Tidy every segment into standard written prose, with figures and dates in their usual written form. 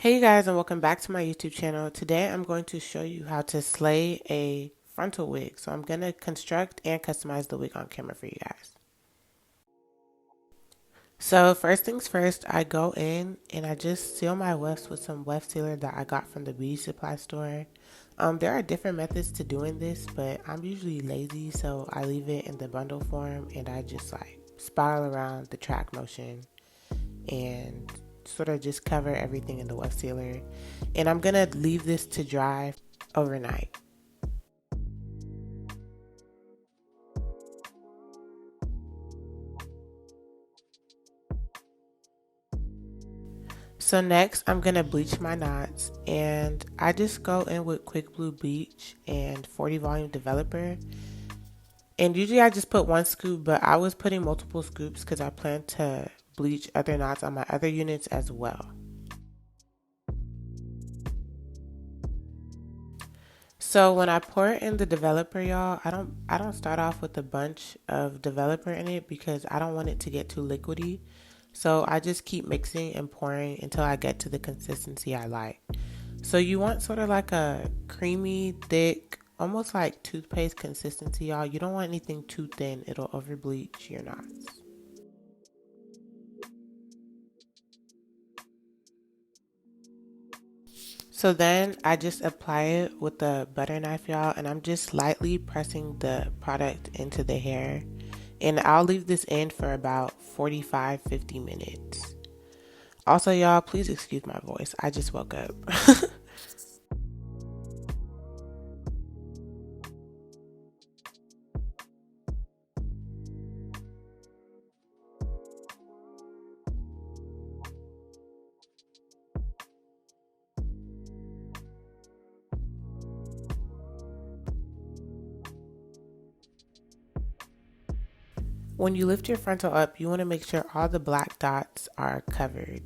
Hey you guys, and welcome back to my YouTube channel. Today I'm going to show you how to slay a frontal wig. So I'm going to construct and customize the wig on camera for you guys. So first things first, I go in and I just seal my wefts with some weft sealer that I got from the beauty supply store. There are different methods to doing this, but I'm usually lazy, so I leave it in the bundle form and I just like spiral around the track motion and sort of just cover everything in the weft sealer. And I'm gonna leave this to dry overnight. So next I'm gonna bleach my knots, and I just go in with quick blue bleach and 40 volume developer. And usually I just put one scoop, but I was putting multiple scoops because I plan to bleach other knots on my other units as well. So when I pour in the developer, y'all, I don't start off with a bunch of developer in it because I don't want it to get too liquidy. So I just keep mixing and pouring until I get to the consistency I like. So you want sort of like a creamy, thick, almost like toothpaste consistency, y'all. You don't want anything too thin. It'll over bleach your knots. So then I just apply it with the butter knife, y'all, and I'm just lightly pressing the product into the hair. And I'll leave this in for about 45-50 minutes. Also, y'all, please excuse my voice. I just woke up. When you lift your frontal up, you want to make sure all the black dots are covered.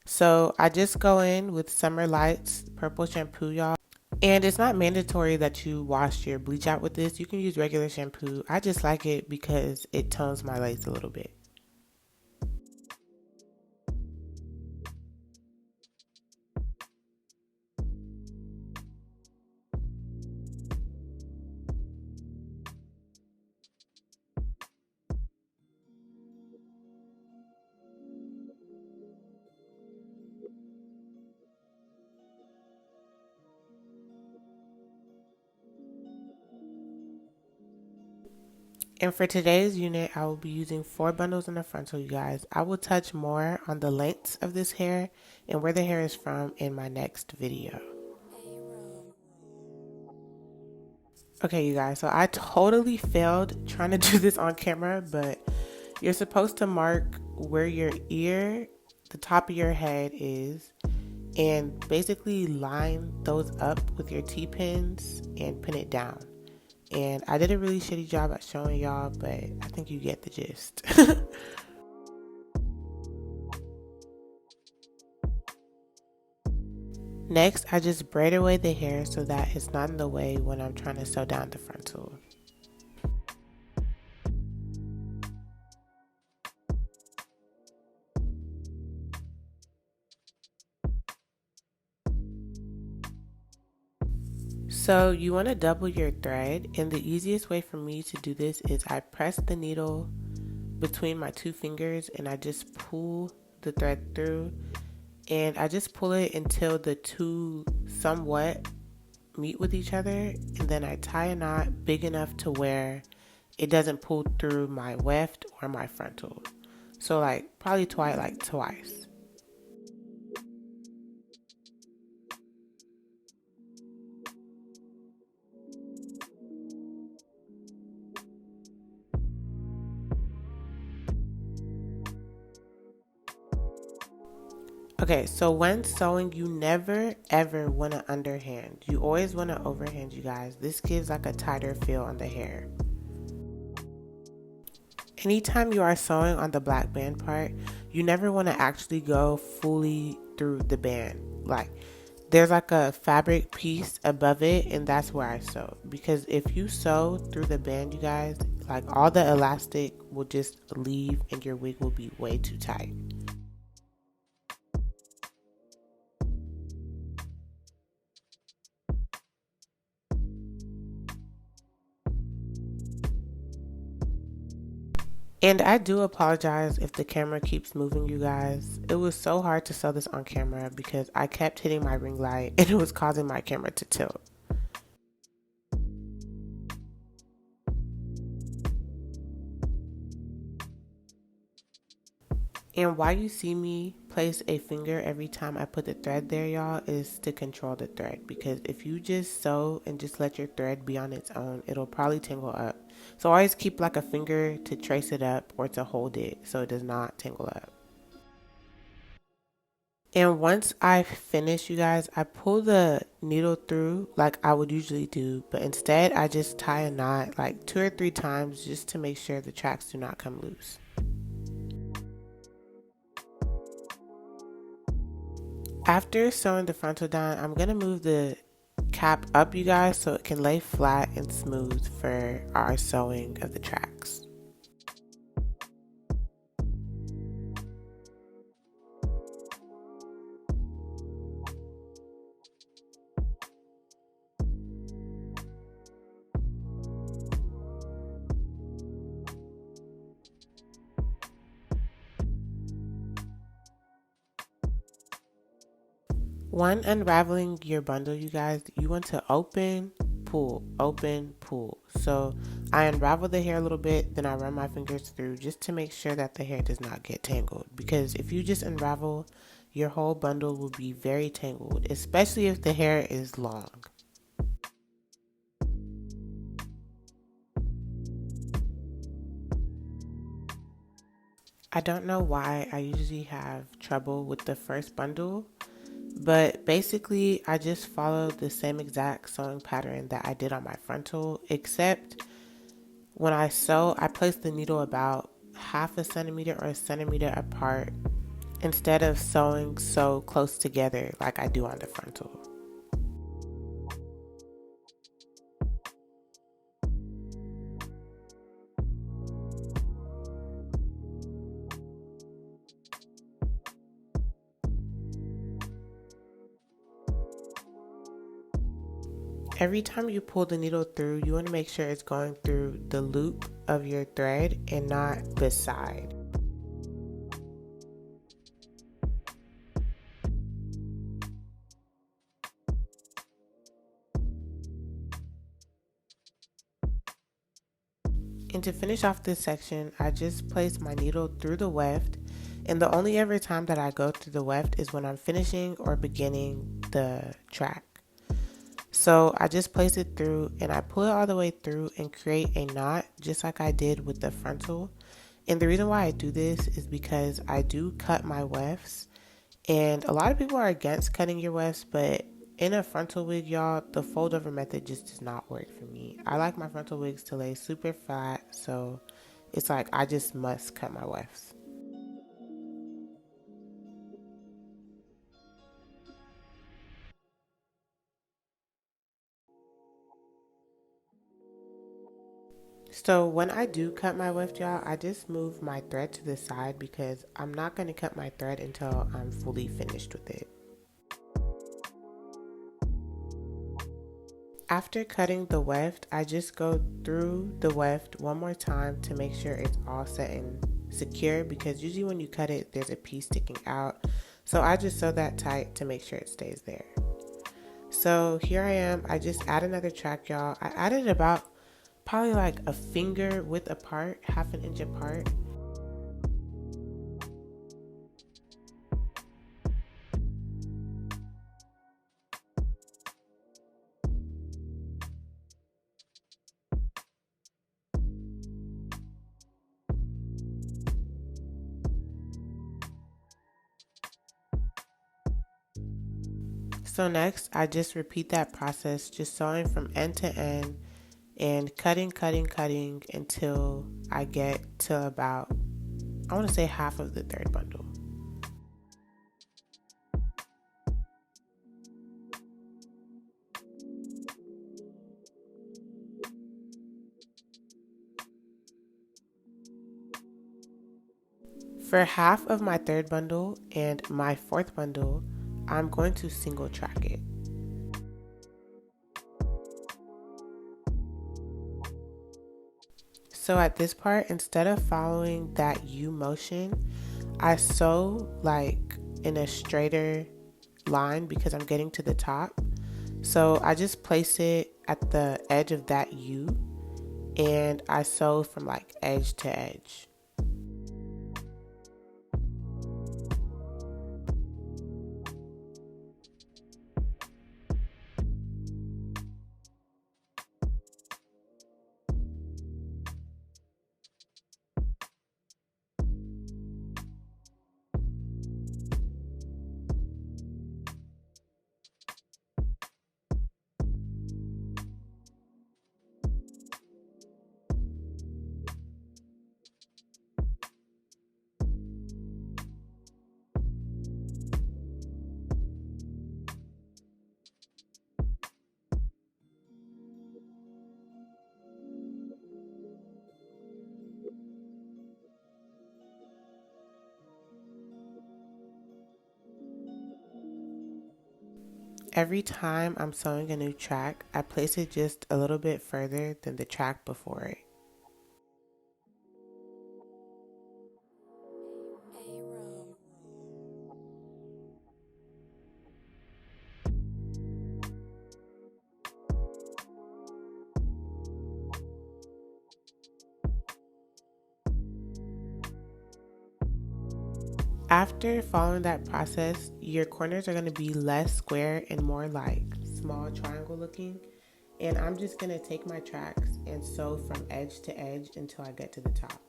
So I just go in with Summer Lights purple shampoo, y'all. And it's not mandatory that you wash your bleach out with this. You can use regular shampoo. I just like it because it tones my lace a little bit. And for today's unit, I will be using 4 bundles in the frontal, you guys. I will touch more on the lengths of this hair and where the hair is from in my next video. Okay, you guys, so I totally failed trying to do this on camera, but you're supposed to mark where your ear, the top of your head is, and basically line those up with your T-pins and pin it down. And I did a really shitty job at showing y'all, but I think you get the gist. Next, I just braid away the hair so that it's not in the way when I'm trying to sew down the frontal. So you want to double your thread, and the easiest way for me to do this is I press the needle between my 2 fingers and I just pull the thread through, and I just pull it until the two somewhat meet with each other, and then I tie a knot big enough to where it doesn't pull through my weft or my frontal. So like probably twice. Okay, so when sewing, you never ever want to underhand. You always want to overhand, you guys. This gives like a tighter feel on the hair. Anytime you are sewing on the black band part, you never want to actually go fully through the band. Like there's like a fabric piece above it, and that's where I sew. Because if you sew through the band, you guys, like all the elastic will just leave and your wig will be way too tight. And I do apologize if the camera keeps moving, you guys. It was so hard to sew this on camera because I kept hitting my ring light and it was causing my camera to tilt. And why you see me place a finger every time I put the thread there, y'all, is to control the thread. Because if you just sew and just let your thread be on its own, it'll probably tangle up. So always keep like a finger to trace it up or to hold it so it does not tangle up. And once I finish, you guys, I pull the needle through like I would usually do, but instead I just tie a knot like 2 or 3 times just to make sure the tracks do not come loose. After sewing the frontal down, I'm going to move the cap up, you guys, so it can lay flat and smooth for our sewing of the tracks. When unraveling your bundle, you guys, you want to open, pull, open, pull. So I unravel the hair a little bit, then I run my fingers through just to make sure that the hair does not get tangled. Because if you just unravel, your whole bundle will be very tangled, especially if the hair is long. I don't know why I usually have trouble with the first bundle, but basically I just follow the same exact sewing pattern that I did on my frontal, except when I sew, I place the needle about half a centimeter or a centimeter apart instead of sewing so close together like I do on the frontal. Every time you pull the needle through, you want to make sure it's going through the loop of your thread and not beside. And to finish off this section, I just place my needle through the weft, and the only ever time that I go through the weft is when I'm finishing or beginning the track. So I just place it through and I pull it all the way through and create a knot just like I did with the frontal. And the reason why I do this is because I do cut my wefts, and a lot of people are against cutting your wefts, but in a frontal wig, y'all, the fold over method just does not work for me. I like my frontal wigs to lay super flat, so it's like I just must cut my wefts. So when I do cut my weft, y'all, I just move my thread to the side because I'm not going to cut my thread until I'm fully finished with it. After cutting the weft, I just go through the weft one more time to make sure it's all set and secure, because usually when you cut it, there's a piece sticking out. So I just sew that tight to make sure it stays there. So here I am. I just add another track, y'all. I added about probably like a finger width apart, half an inch apart. So next, I just repeat that process, just sewing from end to end and cutting, cutting, cutting until I get to about, I want to say half of the third bundle. For half of my third bundle and my fourth bundle, I'm going to single track it. So at this part, instead of following that U motion, I sew like in a straighter line because I'm getting to the top. So I just place it at the edge of that U and I sew from like edge to edge. Every time I'm sewing a new track, I place it just a little bit further than the track before it. After following that process, your corners are going to be less square and more like small triangle looking. And I'm just going to take my tracks and sew from edge to edge until I get to the top.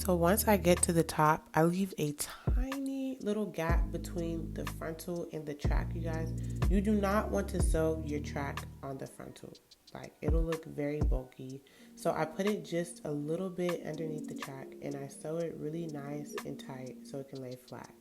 So once I get to the top, I leave a tiny little gap between the frontal and the track, you guys. You do not want to sew your track on the frontal. Like, it'll look very bulky. So I put it just a little bit underneath the track and I sew it really nice and tight so it can lay flat.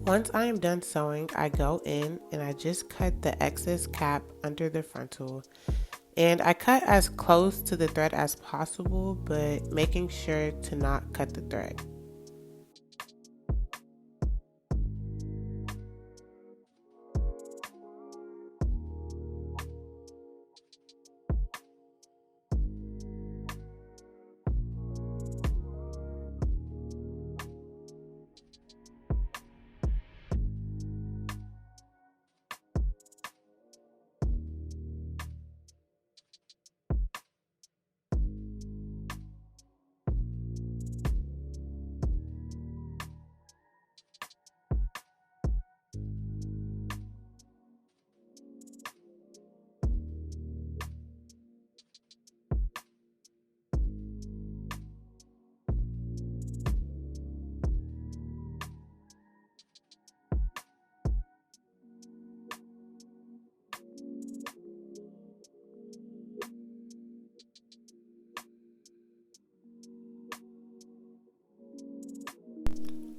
Once I am done sewing, I go in and I just cut the excess cap under the frontal. And I cut as close to the thread as possible, but making sure to not cut the thread.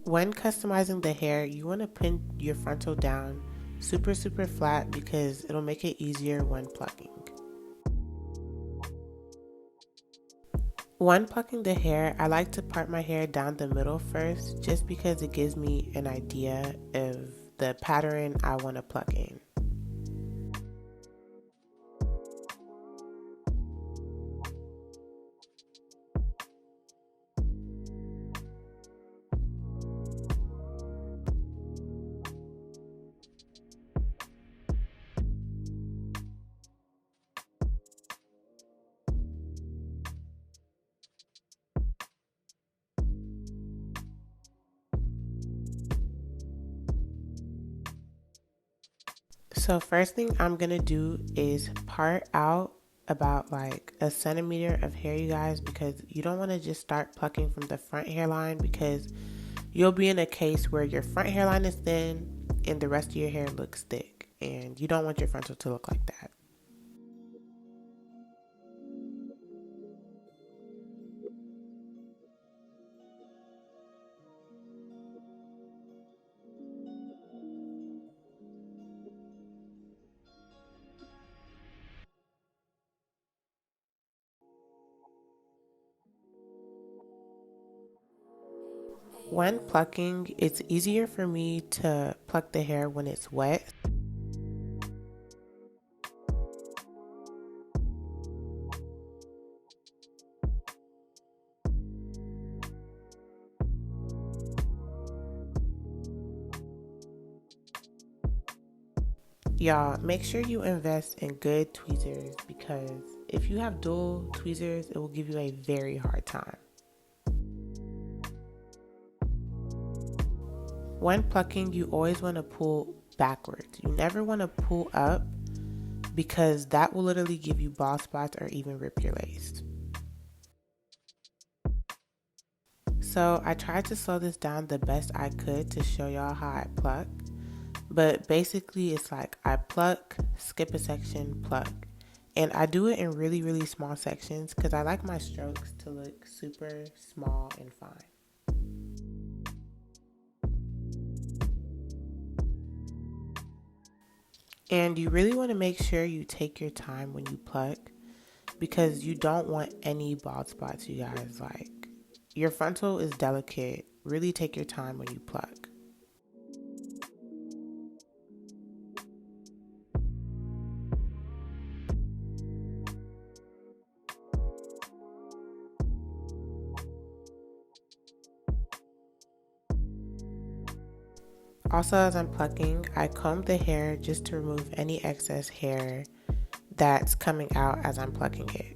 When customizing the hair, you want to pin your frontal down super flat because it'll make it easier when plucking. When plucking the hair, I like to part my hair down the middle first just because it gives me an idea of the pattern I want to pluck in. So first thing I'm going to do is part out about like a centimeter of hair, you guys, because you don't want to just start plucking from the front hairline because you'll be in a case where your front hairline is thin and the rest of your hair looks thick, and you don't want your frontal to look like that. When plucking, it's easier for me to pluck the hair when it's wet. Y'all, make sure you invest in good tweezers because if you have dual tweezers, it will give you a very hard time. When plucking, you always want to pull backwards. You never want to pull up because that will literally give you bald spots or even rip your lace. So I tried to slow this down the best I could to show y'all how I pluck. But basically it's like I pluck, skip a section, pluck. And I do it in really small sections because I like my strokes to look super small and fine. And you really want to make sure you take your time when you pluck because you don't want any bald spots, you guys. Like, your frontal is delicate. Really take your time when you pluck. Also, as I'm plucking, I comb the hair just to remove any excess hair that's coming out as I'm plucking it.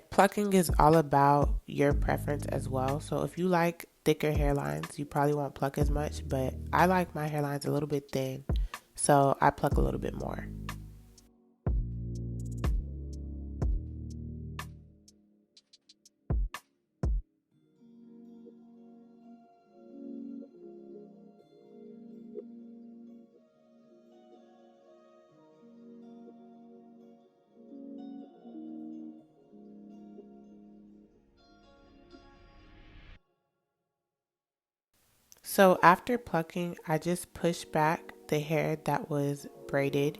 Plucking is all about your preference as well. So if you like thicker hairlines, you probably won't pluck as much, but I like my hairlines a little bit thin, so I pluck a little bit more. So after plucking, I just push back the hair that was braided,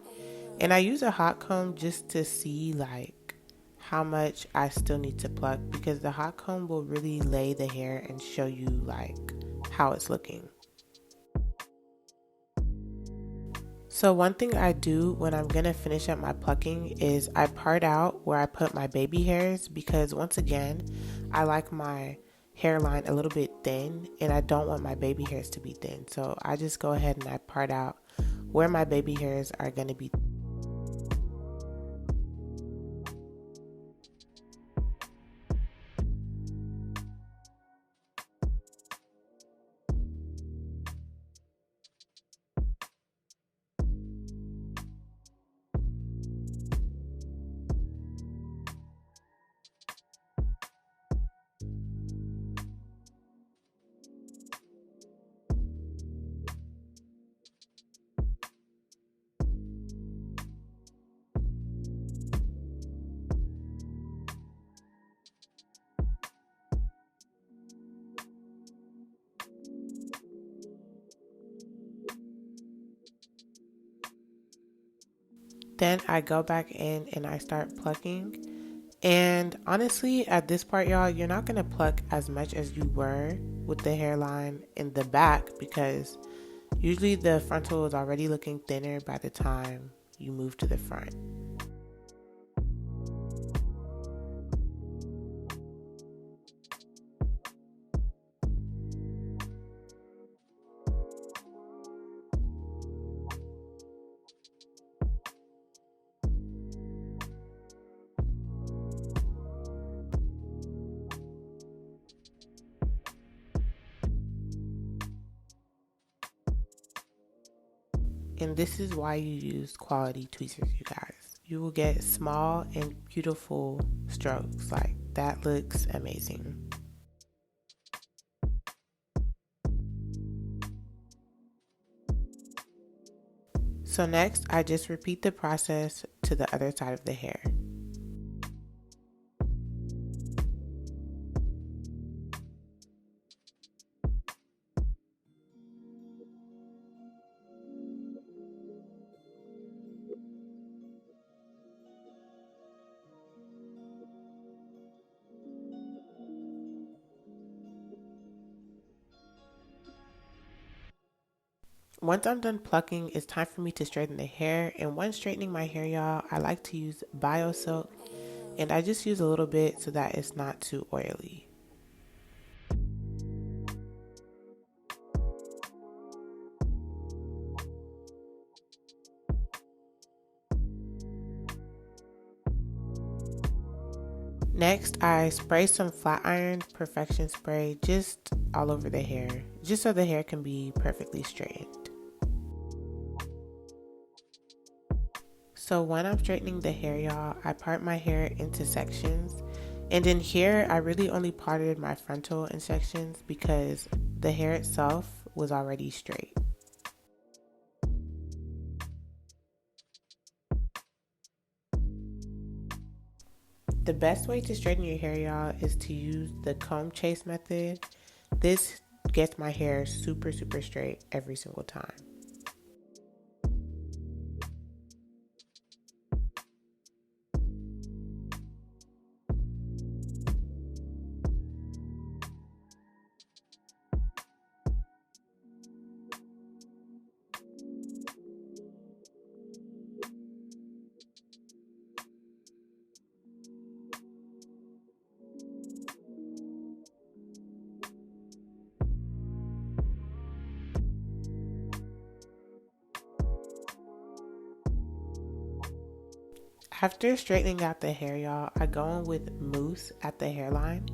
and I use a hot comb just to see like how much I still need to pluck because the hot comb will really lay the hair and show you like how it's looking. So one thing I do when I'm gonna finish up my plucking is I part out where I put my baby hairs because once again, I like my hairline a little bit thin and I don't want my baby hairs to be thin. So I just go ahead and I part out where my baby hairs are gonna be. Then I go back in and I start plucking. And honestly, at this part, y'all, you're not going to pluck as much as you were with the hairline in the back because usually the frontal is already looking thinner by the time you move to the front. And this is why you use quality tweezers, you guys. You will get small and beautiful strokes. Like, that looks amazing. So next, I just repeat the process to the other side of the hair. Once I'm done plucking, it's time for me to straighten the hair. And when straightening my hair, y'all, I like to use Bio Silk. And I just use a little bit so that it's not too oily. Next, I spray some flat iron perfection spray just all over the hair, just so the hair can be perfectly straightened. So when I'm straightening the hair, y'all, I part my hair into sections. And in here, I really only parted my frontal in sections because the hair itself was already straight. The best way to straighten your hair, y'all, is to use the comb chase method. This gets my hair super, super straight every single time. After straightening out the hair, y'all, I go in with mousse at the hairline.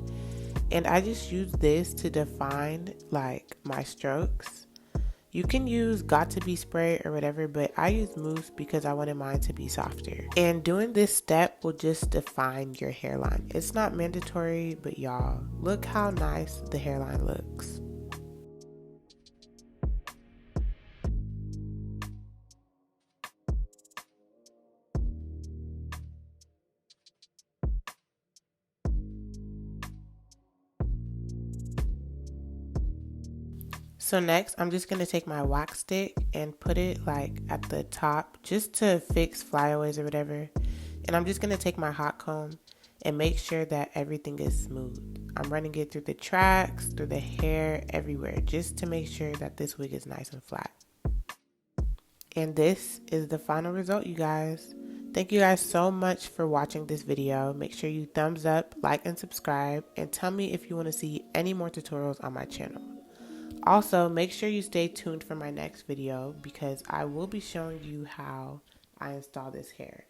And I just use this to define like my strokes. You can use got to be spray or whatever, but I use mousse because I wanted mine to be softer. And doing this step will just define your hairline. It's not mandatory, but y'all, look how nice the hairline looks. So next, I'm just going to take my wax stick and put it like at the top just to fix flyaways or whatever. And I'm just going to take my hot comb and make sure that everything is smooth. I'm running it through the tracks, through the hair, everywhere, just to make sure that this wig is nice and flat. And this is the final result, you guys. Thank you guys so much for watching this video. Make sure you thumbs up, like, and subscribe, and tell me if you want to see any more tutorials on my channel. Also, make sure you stay tuned for my next video because I will be showing you how I install this hair.